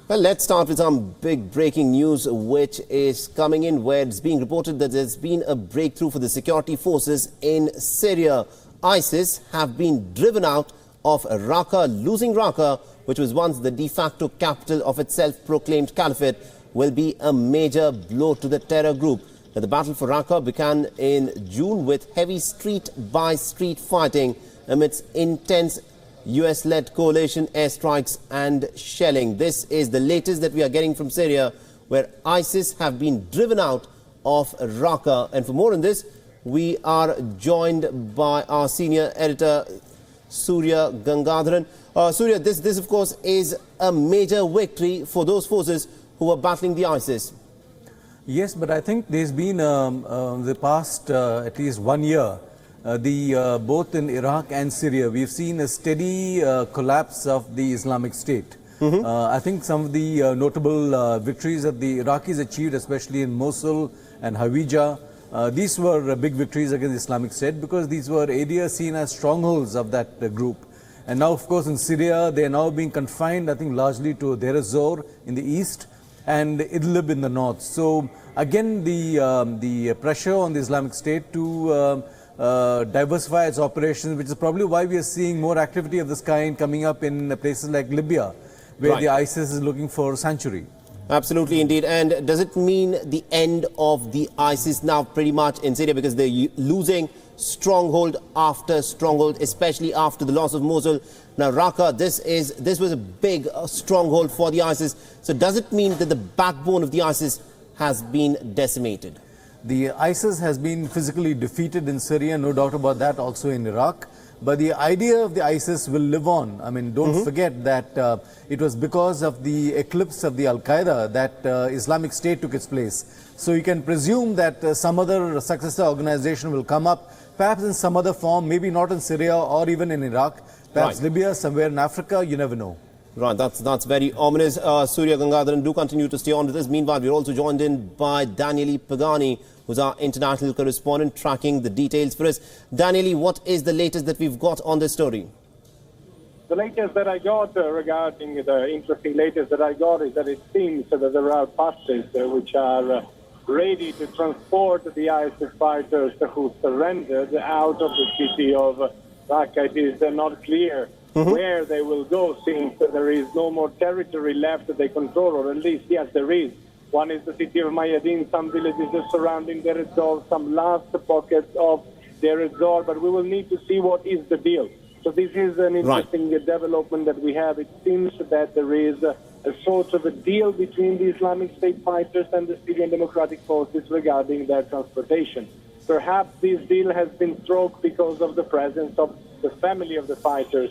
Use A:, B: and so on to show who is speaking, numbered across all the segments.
A: Well, let's start with some big breaking news which is coming in, where it's being reported that there's been a breakthrough for the security forces in Syria. ISIS have been driven out of Raqqa. Losing Raqqa, which was once the de facto capital of its self-proclaimed caliphate, will be a major blow to the terror group. Now, the battle for Raqqa began in June with heavy street-by-street fighting amidst intense US-led coalition airstrikes and shelling. This is the latest that we are getting from Syria, where ISIS have been driven out of Raqqa. And for more on this, we are joined by our senior editor, Surya Gangadharan. Surya, this of course is a major victory for those forces who are battling the ISIS.
B: Yes, but I think there's been the past at least 1 year, both in Iraq and Syria, we've seen a steady collapse of the Islamic State. I think some of the notable victories that the Iraqis achieved, especially in Mosul and Hawija, these were big victories against the Islamic State because these were areas seen as strongholds of that group. And now, of course, in Syria, they are now being confined, I think, largely to Deir ez-Zor in the east and Idlib in the north. So, again, the pressure on the Islamic State to diversify its operations, which is probably why we are seeing more activity of this kind coming up in places like Libya, where the ISIS is looking for sanctuary.
A: Absolutely, indeed. And does it mean the end of the ISIS now pretty much in Syria, because they're losing stronghold after stronghold, especially after the loss of Mosul? Now, Raqqa, this was a big stronghold for the ISIS. So does it mean that the backbone of the ISIS has been decimated?
B: The ISIS has been physically defeated in Syria, no doubt about that, also in Iraq. But the idea of the ISIS will live on. I mean, don't forget that it was because of the eclipse of the Al-Qaeda that Islamic State took its place. So you can presume that some other successor organization will come up, perhaps in some other form, maybe not in Syria or even in Iraq, perhaps Libya, somewhere in Africa, you never know.
A: Right, that's very ominous. Surya Gangadharan, do continue to stay on with us. Meanwhile, we're also joined in by Daniele Pagani, who's our international correspondent, tracking the details for us. Daniele, what is the latest that we've got on this story?
C: The latest that I got regarding the interesting latest that I got is that it seems that there are buses which are ready to transport the ISIS fighters who surrendered out of the city of Raqqa. It is not clear where they will go, since there is no more territory left that they control, or at least, yes, there is. One is the city of Mayadin, some villages surrounding Deir ez-Zor, some last pockets of Deir ez-Zor, but we will need to see what is the deal. So this is an interesting development that we have. It seems that there is a sort of a deal between the Islamic State fighters and the Syrian Democratic Forces regarding their transportation. Perhaps this deal has been struck because of the presence of the family of the fighters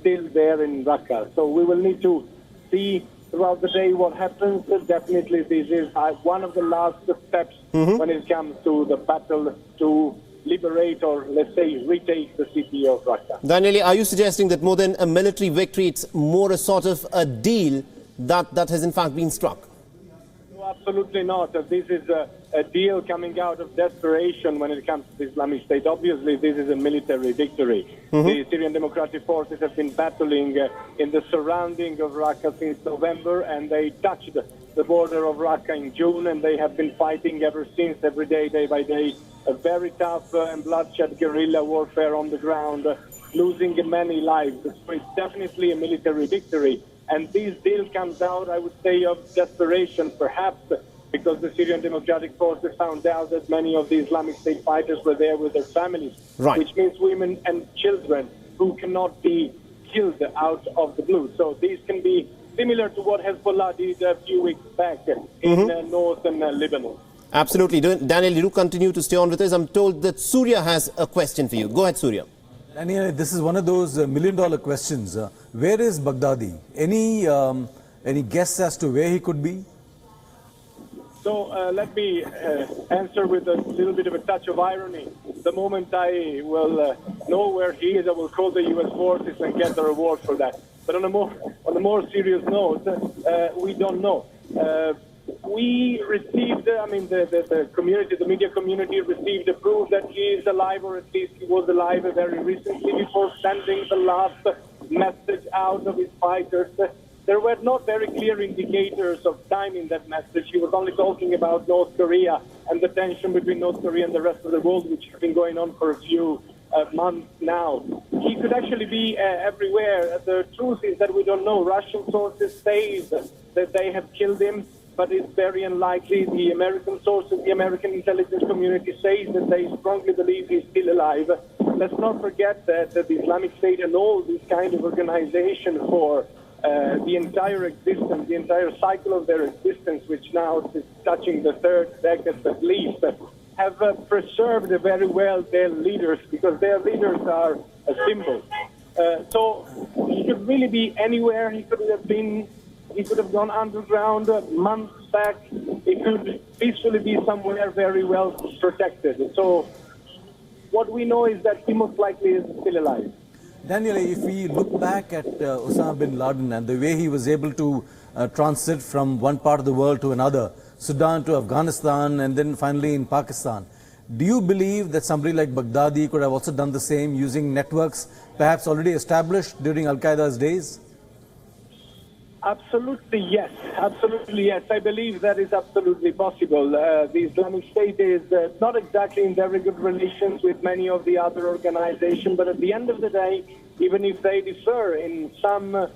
C: still there in Raqqa. So we will need to see throughout the day what happens. Definitely this is one of the last steps when it comes to the battle to liberate, or let's say retake, the city of Raqqa.
A: Daniele, are you suggesting that more than a military victory, it's more a sort of a deal that has in fact been struck?
C: No, absolutely not. This is a deal coming out of desperation when it comes to the Islamic State. Obviously, this is a military victory. The Syrian Democratic Forces have been battling in the surrounding of Raqqa since November, and they touched the border of Raqqa in June, and they have been fighting ever since, every day, day by day. A very tough and bloodshed guerrilla warfare on the ground, losing many lives. So it's definitely a military victory. And this deal comes out, I would say, of desperation, perhaps because the Syrian Democratic Forces found out that many of the Islamic State fighters were there with their families, which means women and children who cannot be killed out of the blue. So this can be similar to what Hezbollah did a few weeks back in northern Lebanon.
A: Absolutely. Daniel, you do continue to stay on with us. I'm told that Surya has a question for you. Go ahead, Surya.
B: Daniel, this is one of those million-dollar questions. Where is Baghdadi? Any guess as to where he could be?
C: So let me answer with a little bit of a touch of irony. The moment I will know where he is, I will call the U.S. forces and get the reward for that. But on a more serious note, we don't know. We received, the community, the media community received the proof that he is alive, or at least he was alive very recently, before sending the last message out of his fighters there were not very clear indicators of time in that message. He was only talking about North Korea and the tension between North Korea and the rest of the world, which has been going on for a few months now. He could actually be everywhere. The truth is that we don't know. Russian sources say that they have killed him, but it's very unlikely. The American sources, the American intelligence community says that they strongly believe he's still alive. Let's not forget that the Islamic State and all this kind of organization for the entire existence, the entire cycle of their existence, which now is touching the third decade at least, have preserved very well their leaders, because their leaders are a symbol. So he could really be anywhere. He could have gone underground months back. He could peacefully be somewhere very well protected. So what we know is that he most likely is still alive.
B: Daniel, if we look back at Osama bin Laden and the way he was able to transit from one part of the world to another, Sudan to Afghanistan and then finally in Pakistan, do you believe that somebody like Baghdadi could have also done the same using networks perhaps already established during Al-Qaeda's days?
C: Absolutely yes. Absolutely yes. I believe that is absolutely possible. The Islamic State is not exactly in very good relations with many of the other organizations, but at the end of the day, even if they differ in some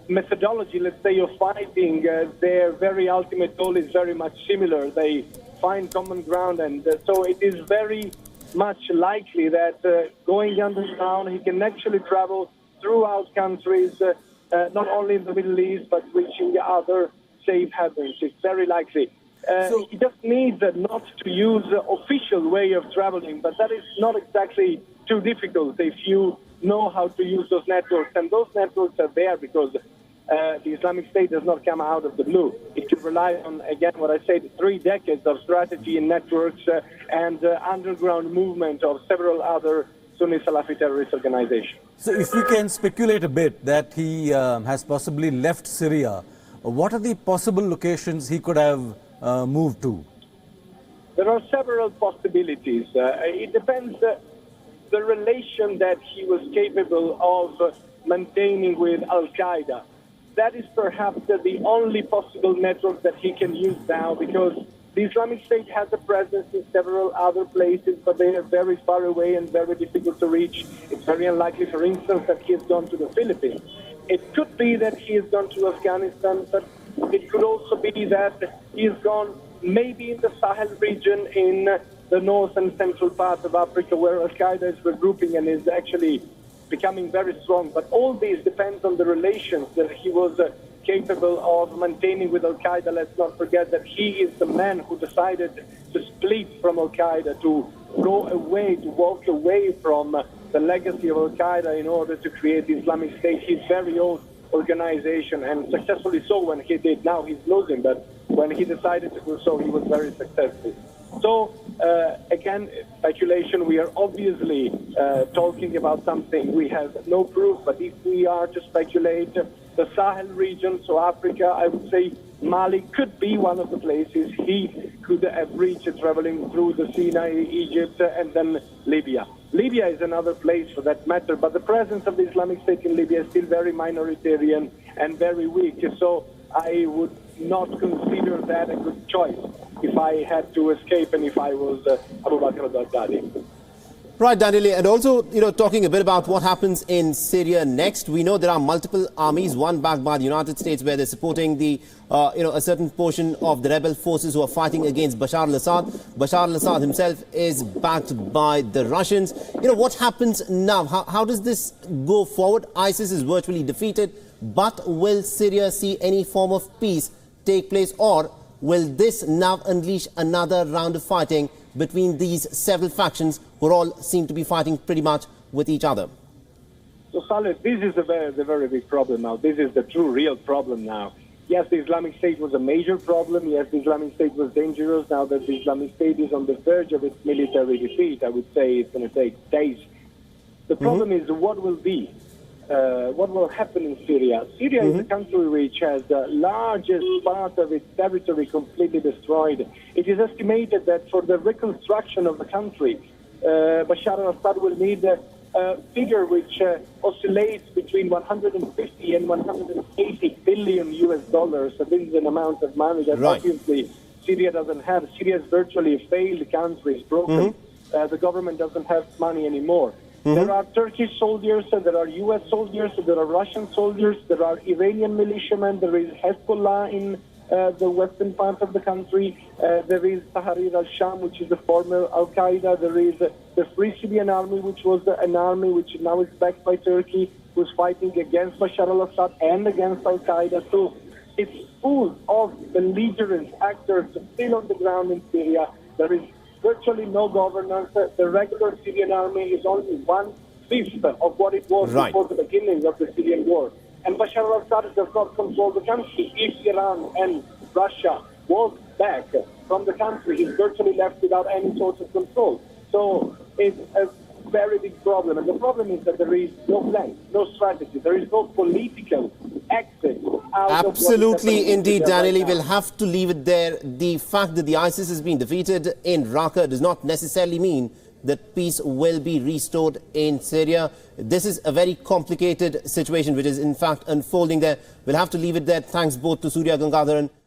C: methodology, let's say, of fighting, their very ultimate goal is very much similar. They find common ground, and so it is very much likely that going underground, he can actually travel throughout countries, not only in the Middle East, but reaching other safe havens. It's very likely.
B: So
C: he just needs not to use the official way of traveling, but that is not exactly too difficult if you know how to use those networks. And those networks are there because the Islamic State does not come out of the blue. It can rely on, again, what I said, 3 decades of strategy in networks and underground movement of several other Sunni Salafi terrorist organizations.
B: So if we can speculate a bit that he has possibly left Syria, what are the possible locations he could have moved to?
C: There are several possibilities. It depends the relation that he was capable of maintaining with Al-Qaeda. That is perhaps the only possible network that he can use now, because the Islamic State has a presence in several other places, but they are very far away and very difficult to reach. It's very unlikely, for instance, that he has gone to the Philippines. It could be that he has gone to Afghanistan, but it could also be that he has gone maybe in the Sahel region in the north and central part of Africa, where Al-Qaeda is regrouping and is actually becoming very strong. But all this depends on the relations that he was capable of maintaining with Al-Qaeda. Let's not forget that he is the man who decided to split from Al-Qaeda, to go away, to walk away from the legacy of Al-Qaeda in order to create the Islamic State, his very own organization, and successfully so when he did. Now he's losing, but when he decided to do so, he was very successful. So, again, speculation. We are obviously talking about something we have no proof, but if we are to speculate, the Sahel region, so Africa, I would say Mali could be one of the places he could have reached, traveling through the Sinai, Egypt, and then Libya. Libya is another place for that matter, but the presence of the Islamic State in Libya is still very minoritarian and very weak, so I would not consider that a good choice if I had to escape and if I was Abu Bakr al-Baghdadi.
A: Right, Daniele, and also, talking a bit about what happens in Syria next. We know there are multiple armies, one backed by the United States, where they're supporting the, a certain portion of the rebel forces who are fighting against Bashar al-Assad. Bashar al-Assad himself is backed by the Russians. What happens now? How does this go forward? ISIS is virtually defeated, but will Syria see any form of peace take place, or will this now unleash another round of fighting between these several factions who all seem to be fighting pretty much with each other?
C: So, Saleh, this is the very big problem now. This is the true, real problem now. Yes, the Islamic State was a major problem. Yes, the Islamic State was dangerous. Now that the Islamic State is on the verge of its military defeat, I would say it's going to take days. The problem is what will happen in Syria. Syria is a country which has the largest part of its territory completely destroyed. It is estimated that for the reconstruction of the country, Bashar al-Assad will need figure which oscillates between 150 and 180 billion US dollars. So this is an amount of money that obviously Syria doesn't have. Syria is virtually a failed country. It's broken. The government doesn't have money anymore. There are Turkish soldiers, there are US soldiers, there are Russian soldiers, there are Iranian militiamen, there is Hezbollah in the western part of the country, there is Tahrir al-Sham, which is the former Al-Qaeda, there is the Free Syrian Army, which was an army which now is backed by Turkey, who's fighting against Bashar al-Assad and against Al-Qaeda. So it's full of belligerent actors still on the ground in Syria. There is virtually no governance. The regular Syrian army is only 1/5 of what it was before the beginning of the Syrian war. And Bashar al-Assad does not control the country. If Iran and Russia walk back from the country, he's virtually left without any sort of control. So it's a very big problem. And the problem is that there is no plan, no strategy. There is no political exit out
A: Absolutely, indeed, Daniel. We'll have to leave it there. The fact that the ISIS has been defeated in Raqqa does not necessarily mean that peace will be restored in Syria. This is a very complicated situation which is in fact unfolding there. We'll have to leave it there. Thanks both to Surya Gangadharan